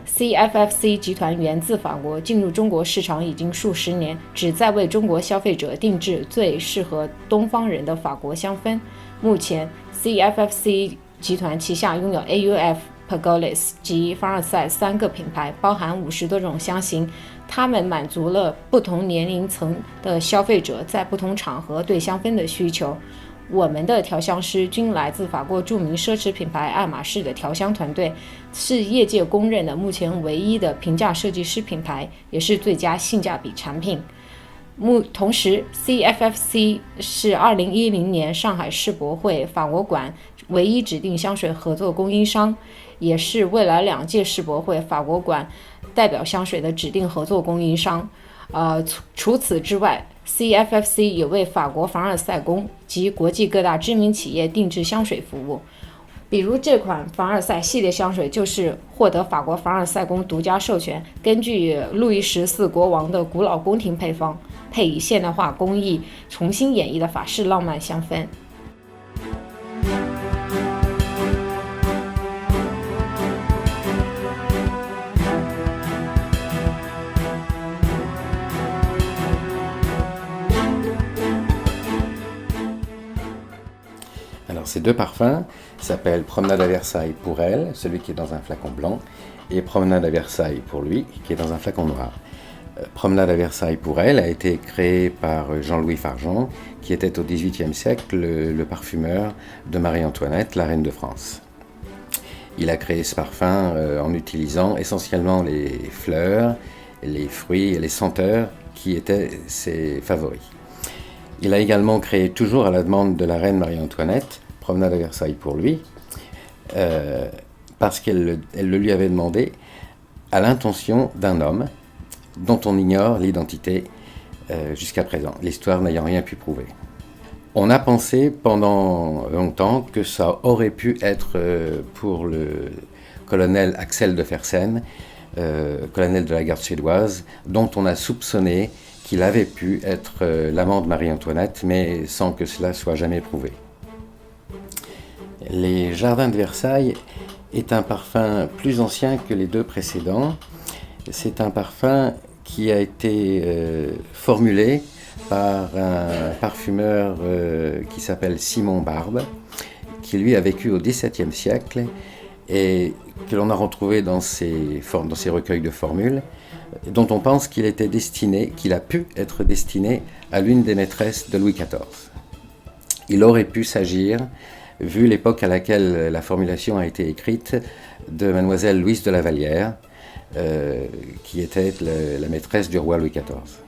CFFC 集团源自法国，进入中国市场已经数十年，旨在为中国消费者定制最适合东方人的法国香氛。目前 CFFC 集团旗下拥有 AUF、Pergolis 及凡尔赛3个品牌，包含50多种香型。它们满足了不同年龄层的消费者在不同场合对香氛的需求。我们的调香师均来自法国著名奢侈品牌爱马仕的调香团队，是业界公认的目前唯一的平价设计师品牌，也是最佳性价比产品。同时 CFFC 是2010年上海世博会法国馆唯一指定香水合作供应商，也是未来2届世博会法国馆代表香水的指定合作供应商。除此之外， CFFC 也为法国凡尔赛宫及国际各大知名企业定制香水服务。比如这款凡尔赛系列香水就是获得法国凡尔赛宫独家授权，根据路易14国王的古老宫廷配方，配以现代化工艺重新演绎的法式浪漫香氛。Alors ces 2 parfums s'appellent Promenade à Versailles pour elle, celui qui est dans un flacon blanc, et Promenade à Versailles pour lui, qui est dans un flacon noir. Promenade à Versailles pour elle a été créé par Jean-Louis Fargeon, qui était au XVIIIe siècle le parfumeur de Marie-Antoinette, la reine de France. Il a créé ce parfum en utilisant essentiellement les fleurs, les fruits et les senteurs qui étaient ses favoris. Il a également créé, toujours à la demande de la reine Marie-Antoinette, Promenade à Versailles pour lui, parce qu'elle le lui avait demandé à l'intention d'un homme dont on ignore l'identité jusqu'à présent, l'histoire n'ayant rien pu prouver. On a pensé pendant longtemps que ça aurait pu être pour le colonel Axel de Fersen, colonel de la garde suédoise, dont on a soupçonné qu'il avait pu être l'amant de Marie-Antoinette, mais sans que cela soit jamais prouvé. Les Jardins de Versailles est un parfum plus ancien que les 2 précédents. C'est un parfum qui a été formulé par un parfumeur qui s'appelle Simon Barbe, qui lui a vécu au XVIIe siècle et que l'on a retrouvé dans ses recueils de formules, dont on pense qu'il a pu être destiné à l'une des maîtresses de Louis XIV. Il aurait pu s'agir, vu l'époque à laquelle la formulation a été écrite, de mademoiselle Louise de la Vallière, qui était la maîtresse du roi Louis XIV.